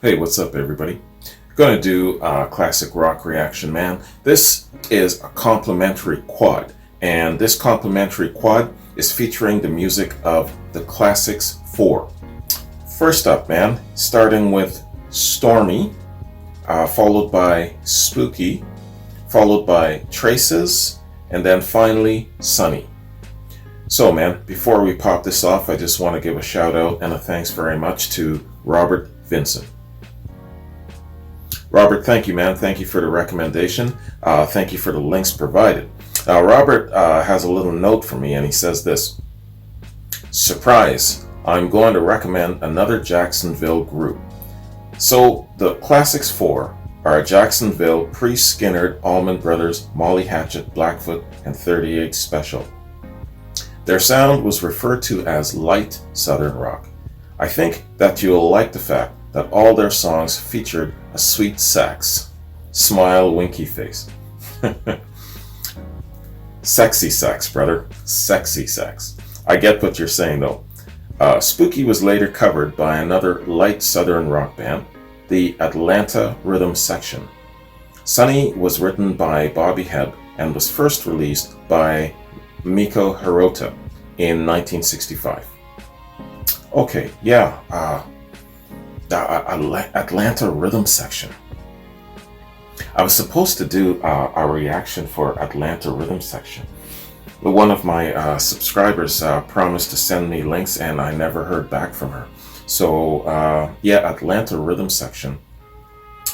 Hey, what's up, everybody? Going to do a classic rock reaction, man. This is a complimentary quad, and this complimentary quad is featuring the music of the Classics 4. First up, man, starting with Stormy, followed by Spooky, followed by Traces, and then finally Sunny. So, man, before we pop this off, I just want to give a shout out and a thanks very much to Robert Vincent. Robert, thank you, man. Thank you for the recommendation. Thank you for the links provided. Robert has a little note for me, and he says this. Surprise, I'm going to recommend another Jacksonville group. So, the Classics 4 are a Jacksonville pre-Skinnerd Allman Brothers, Molly Hatchet, Blackfoot, and 38 special. Their sound was referred to as light Southern rock. I think that you'll like the fact that all their songs featured a sweet sax. Smile, winky face. Sexy sax, brother. Sexy sax. I get what you're saying, though. Spooky was later covered by another light Southern rock band, the Atlanta Rhythm Section. Sunny was written by Bobby Hebb and was first released by Miko Hirota in 1965. Okay, yeah, the Atlanta Rhythm Section. I was supposed to do a reaction for Atlanta Rhythm Section, but one of my subscribers promised to send me links, and I never heard back from her. So yeah, Atlanta Rhythm Section.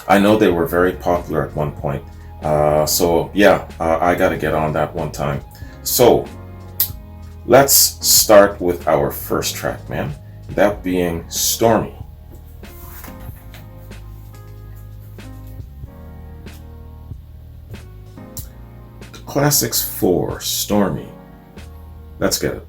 I know they were very popular at one point. So yeah, I gotta get on that one time. So let's start with our first track, man. That being Stormy. Classics 4, Stormy. Let's get it.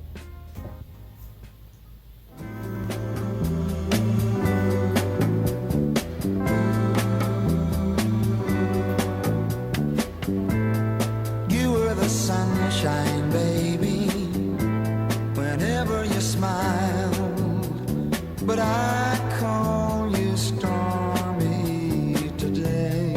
You were the sunshine, baby, whenever you smiled, but I call you Stormy today.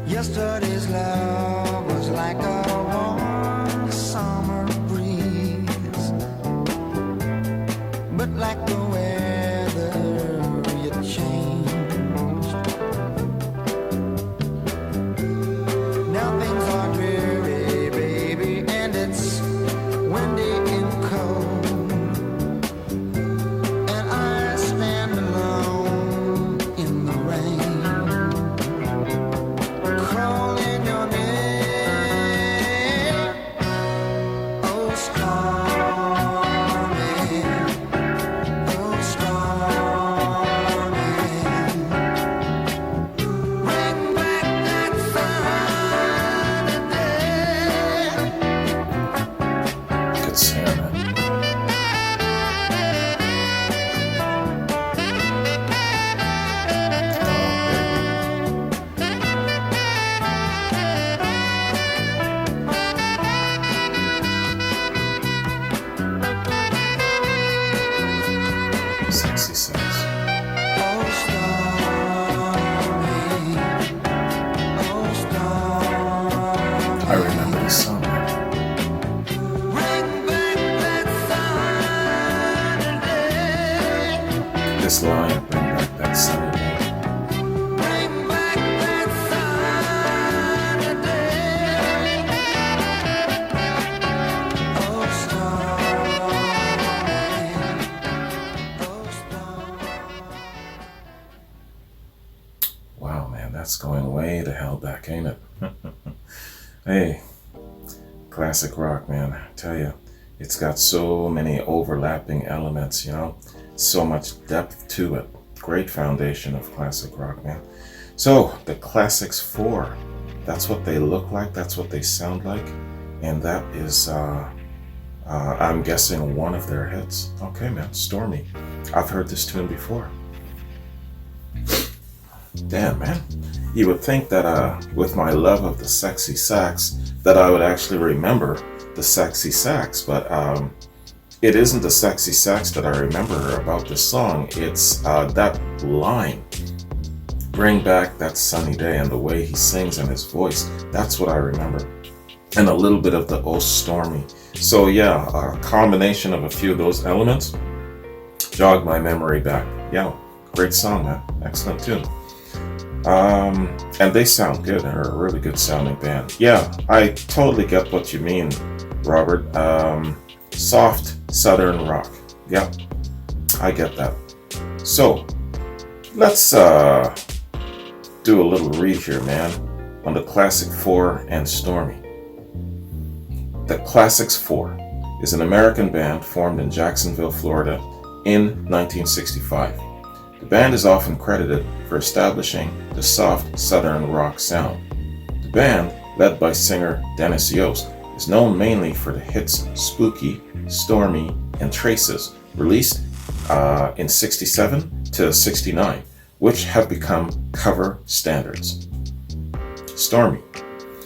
Yesterday's love was like a warm summer breeze, but like the weather you changed. Now things are dreary, baby, and it's windy and cold, and I stand alone in the rain. Sexy sax. I remember this song. This line, bring back that sunny day. Wow, man, that's going way the hell back, ain't it? Hey, classic rock, man. I tell you, it's got so many overlapping elements, so much depth to it. Great foundation of classic rock, man. So, the Classics 4, that's what they look like, that's what they sound like, and that is, I'm guessing, one of their hits. Okay, man, Stormy. I've heard this tune before. Damn, man. You would think that with my love of the sexy sax, that I would actually remember the sexy sax, but it isn't the sexy sax that I remember about this song. It's that line, bring back that sunny day, and the way he sings and his voice. That's what I remember. And a little bit of the Oh Stormy. So yeah, a combination of a few of those elements jogged my memory back. Yeah, great song, man. Excellent tune. And they sound good. They're a really good sounding band. Yeah, I totally get what you mean, Robert. Soft Southern rock. Yeah, I get that. So, let's do a little read here, man, on the Classic 4 and Stormy. The Classics 4 is an American band formed in Jacksonville, Florida in 1965. The band is often credited for establishing the soft Southern rock sound. The band, led by singer Dennis Yost, is known mainly for the hits Spooky, Stormy, and Traces, released in 67 to 69, which have become cover standards. Stormy.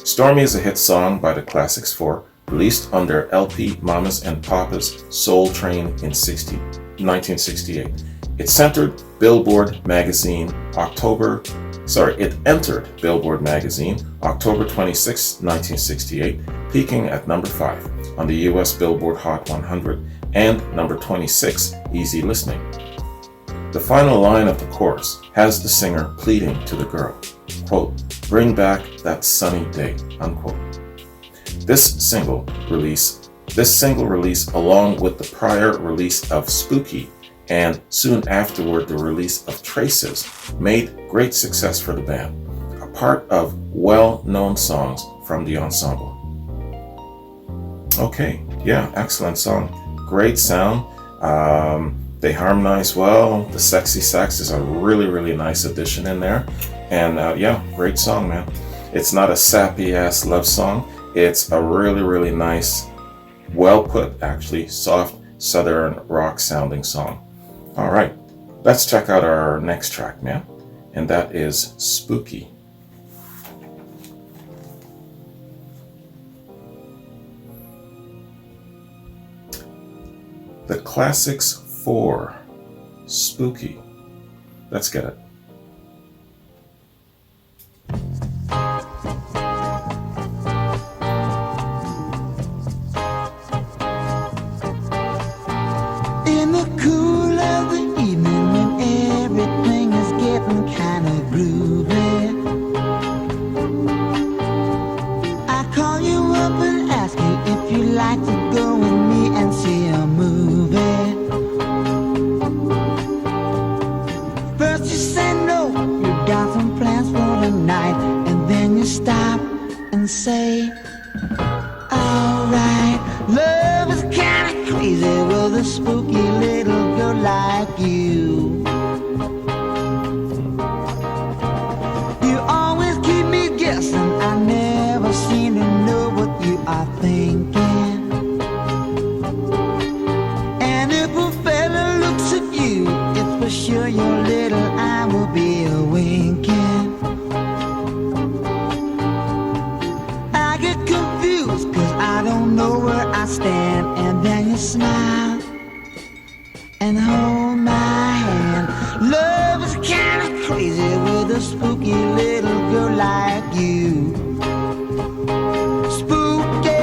Stormy is a hit song by the Classics 4, released on their LP Mamas and Papas Soul Train in 1968. It entered Billboard magazine October 26, 1968, peaking at number 5 on the US Billboard Hot 100 and number 26 easy listening. The final line of the chorus has the singer pleading to the girl, quote, bring back that sunny day, unquote. This single release, along with the prior release of Spooky and soon afterward the release of Traces, made great success for the band, a part of well-known songs from the ensemble. Okay, yeah, excellent song. Great sound. They harmonize well. The sexy sax is a really, really nice addition in there. And yeah, great song, man. It's not a sappy-ass love song. It's a really, really nice, well put, actually, soft Southern rock sounding song. All right, let's check out our next track, man. And that is Spooky. The Classics 4, Spooky. Let's get it. In the cool of the evening when everything is getting kind of groovy, I call you up and ask you if you'd like to go with me and see a movie. First you say no, you got some plans for the night, and then you stop and say, alright, love is kinda crazy with a spooky little girl like you. You always keep me guessing, I never seem to know what you are thinking. And if a fella looks at you, it's for sure your little eye will be a winking. I get confused cause I don't know where I stand, and then you smile and hold my hand. Love is kinda crazy with a spooky little girl like you. Spooky.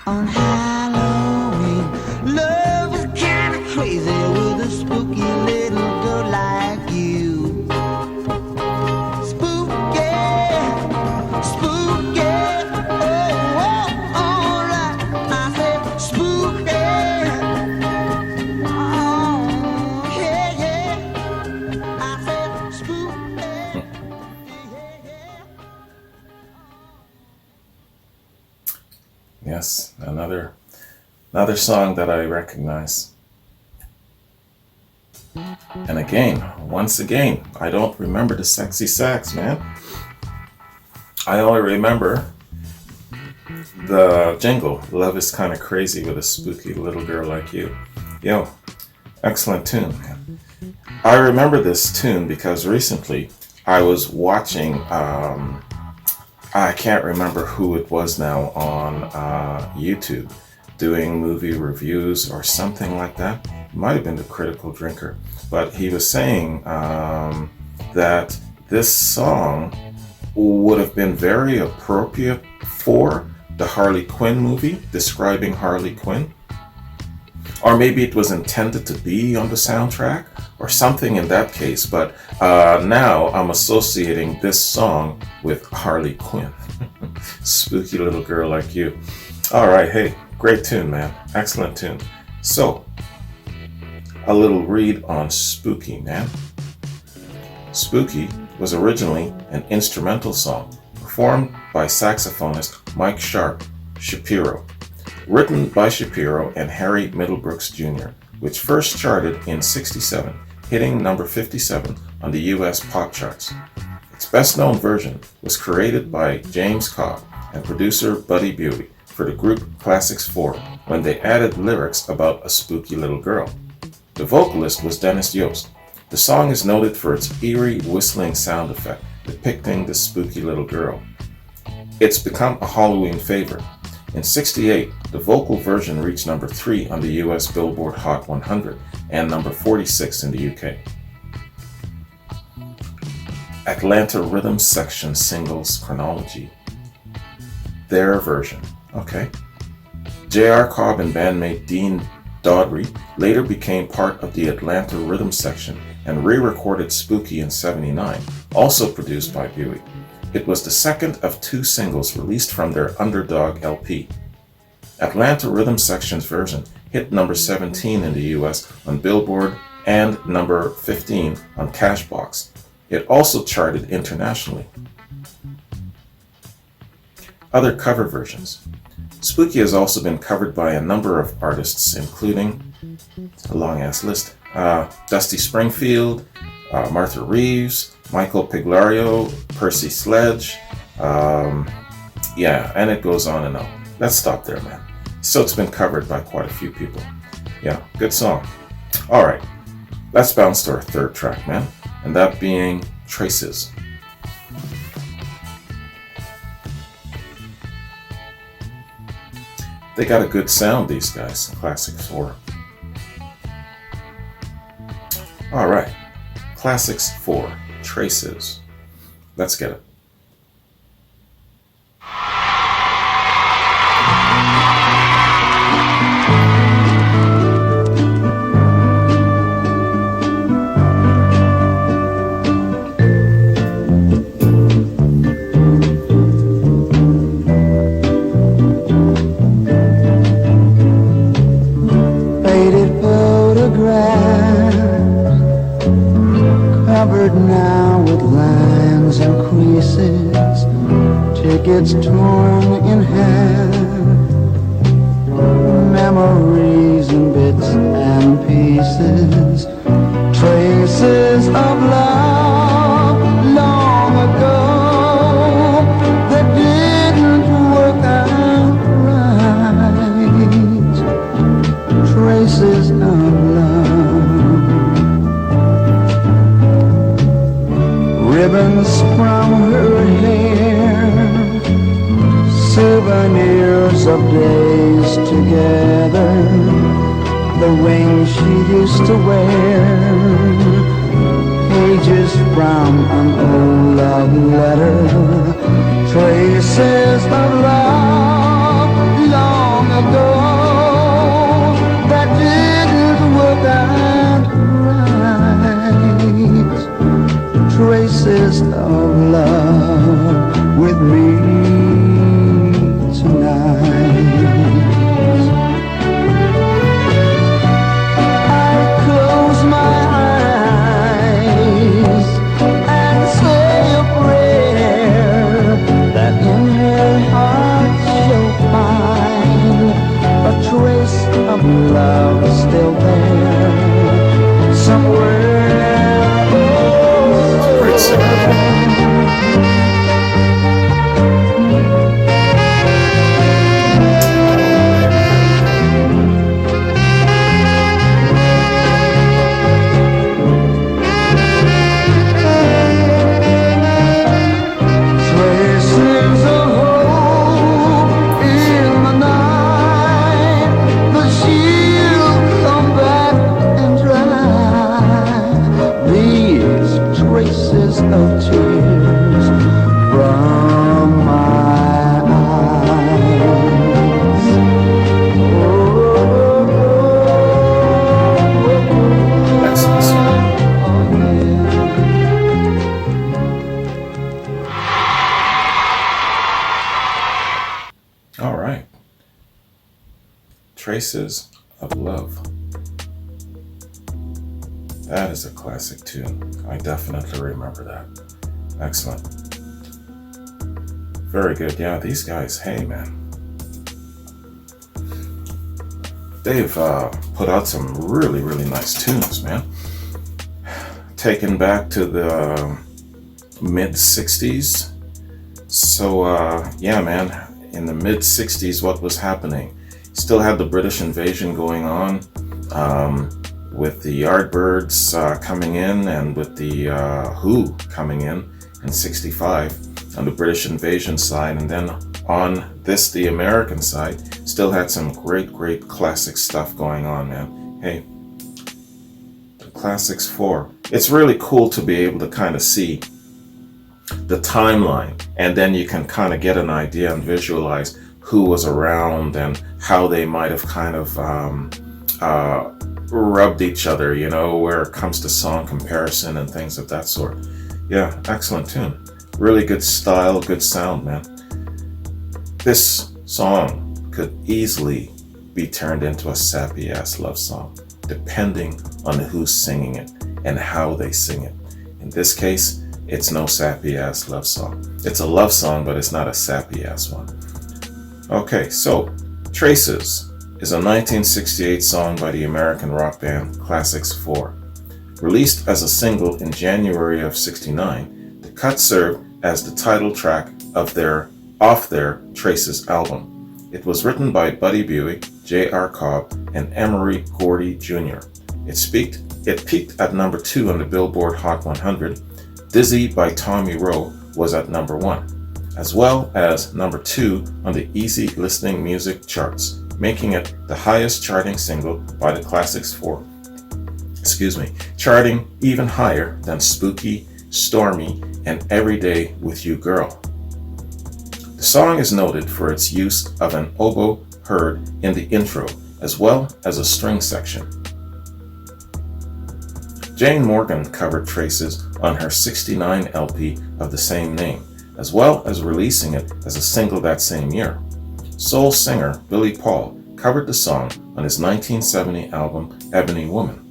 on Halloween. Love is kind of crazy with a spooky little girl like you. Spooky, spooky, oh, oh, alright. I said spooky, oh, yeah, yeah. I said spooky, yeah, yeah. Yes, another song that I recognize. And again, once again, I don't remember the sexy sax, man. I only remember the jingle, Love is Kind of Crazy with a Spooky Little Girl Like You. Yo, excellent tune, man. I remember this tune because recently I was watching, I can't remember who it was now on YouTube, doing movie reviews or something like that. It might have been The Critical Drinker, but he was saying that this song would have been very appropriate for the Harley Quinn movie, describing Harley Quinn. Or maybe it was intended to be on the soundtrack or something in that case, but now I'm associating this song with Harley Quinn. Spooky Little Girl Like You. All right, hey, great tune, man. Excellent tune. So, a little read on Spooky, man. Spooky was originally an instrumental song performed by saxophonist Mike Shapiro, written by Shapiro and Harry Middlebrooks Jr., which first charted in '67, hitting number 57 on the US pop charts. Its best-known version was created by James Cobb and producer Buddy Bewley for the group Classics 4 when they added lyrics about a spooky little girl. The vocalist was Dennis Yost. The song is noted for its eerie whistling sound effect depicting the spooky little girl. It's become a Halloween favorite. In '68, the vocal version reached number 3 on the US Billboard Hot 100 and number 46 in the UK. Atlanta Rhythm Section Singles Chronology. Their version. Okay. J.R. Cobb and bandmate Dean Dodry later became part of the Atlanta Rhythm Section and re-recorded Spooky in '79, also produced by Bewley. It was the second of 2 singles released from their Underdog LP. Atlanta Rhythm Section's version hit number 17 in the US on Billboard and number 15 on Cashbox. It also charted internationally. Other cover versions. Spooky has also been covered by a number of artists, including a long-ass list. Dusty Springfield, Martha Reeves, Michael Piglario, Percy Sledge, yeah, and it goes on and on. Let's stop there, man. So it's been covered by quite a few people. Yeah, good song. All right, let's bounce to our third track, man, and that being Traces. They got a good sound, these guys, Classics 4. All right, Classics 4, Traces. Let's get it. Covered now with lines and creases, tickets torn in half, memories in bits and pieces, traces of love long ago that didn't work out right, traces of love. Ribbons from her hair, souvenirs of days together, the ring she used to wear, pages from an old love letter, traces of love long ago All right. Traces of Love. That is a classic tune. I definitely remember that. Excellent. Very good. Yeah, these guys, hey man. They've put out some really, really nice tunes, man. Taken back to the mid 60s. So, yeah, man, in the mid 60s, what was happening? Still had the British invasion going on, with the Yardbirds coming in, and with the Who coming in 65 on the British invasion side. And then on this, the American side, still had some great, great classic stuff going on, man. Hey, the Classics 4. It's really cool to be able to kind of see the timeline, and then you can kind of get an idea and visualize who was around and how they might have kind of rubbed each other, you know, where it comes to song comparison and things of that sort. Yeah, excellent tune. Really good style, good sound, man. This song could easily be turned into a sappy ass love song, depending on who's singing it and how they sing it. In this case, it's no sappy ass love song. It's a love song, but it's not a sappy ass one. Okay, so Traces is a 1968 song by the American rock band Classics 4. Released as a single in January of '69, the cut served as the title track of off their Traces album. It was written by Buddy Buick, J.R. Cobb, and Emery Gordy Jr. It peaked at number 2 on the Billboard Hot 100. Dizzy by Tommy Roe was at number 1, as well as number 2 on the Easy Listening Music charts, making it the highest charting single by the Classics 4. Charting even higher than Spooky, Stormy, and Every Day With You Girl. The song is noted for its use of an oboe heard in the intro, as well as a string section. Jane Morgan covered Traces on her '69 LP of the same name, as well as releasing it as a single that same year. Soul singer Billy Paul covered the song on his 1970 album Ebony Woman.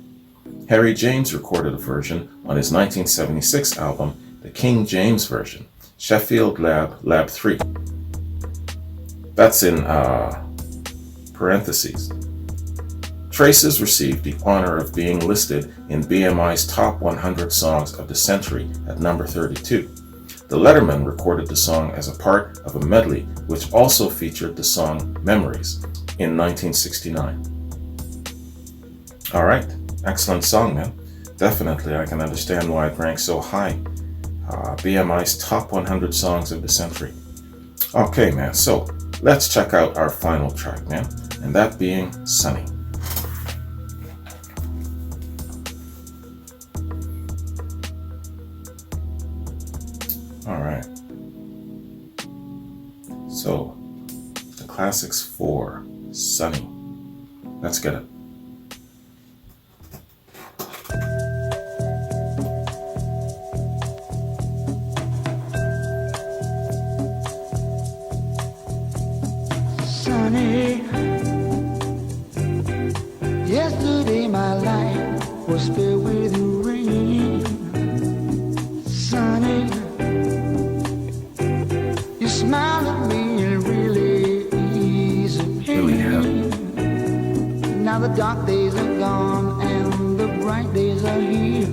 Harry James recorded a version on his 1976 album, the King James Version, Sheffield Lab 3. That's in parentheses. Traces received the honor of being listed in BMI's Top 100 Songs of the Century at number 32. The Letterman recorded the song as a part of a medley which also featured the song Memories in 1969. Alright, excellent song, man. Definitely, I can understand why it ranks so high. BMI's Top 100 Songs of the Century. Okay, man, so let's check out our final track, man, and that being Sunny. Alright. So, the Classics 4, Sunny. Let's get it. Sunny, yesterday my life was filled with rain. Sunny, you smiled at me and really eased the pain. Now the dark days are gone and the bright days are here.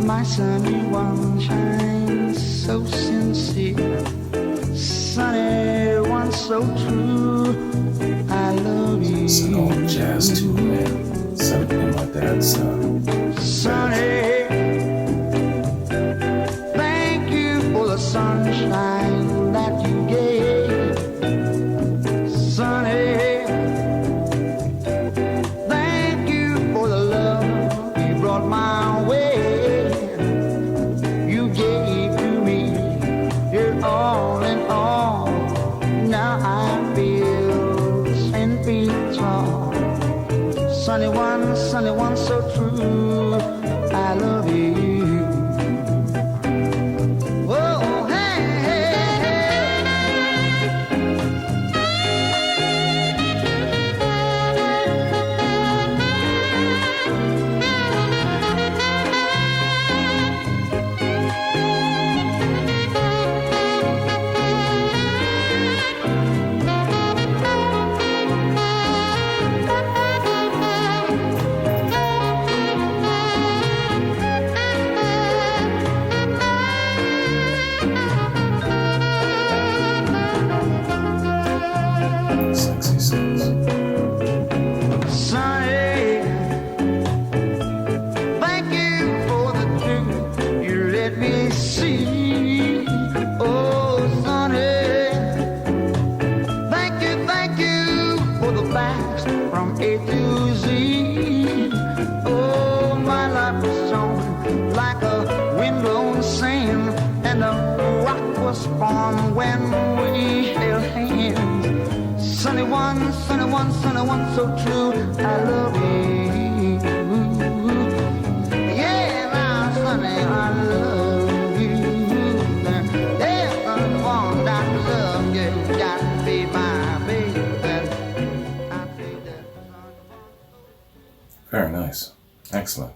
My sunny one shines so sincere. Sunny one so true, I love you. It's an old jazz tune, man. Set in my dad's Sunny, thank you for the sunshine that you gave. Sunny, thank you for the love you brought my way. You gave to me your all in all. Now I feel 10 feet tall. Sunny one so true, I love you. Oh, hey, hey, hey. sax. Sonny, thank you for the truth you let me see. Oh, Sonny, thank you for the facts from A to Z. Oh, my life was shown like a windblown sand, and a rock was formed when we held hands. Sunny one, sunny one, sunny one, so true, I love you. Yeah, now, sunny, I love you. Yeah, sunny one, I love you. Got to be my baby. I say that, sunny one. Very nice. Excellent.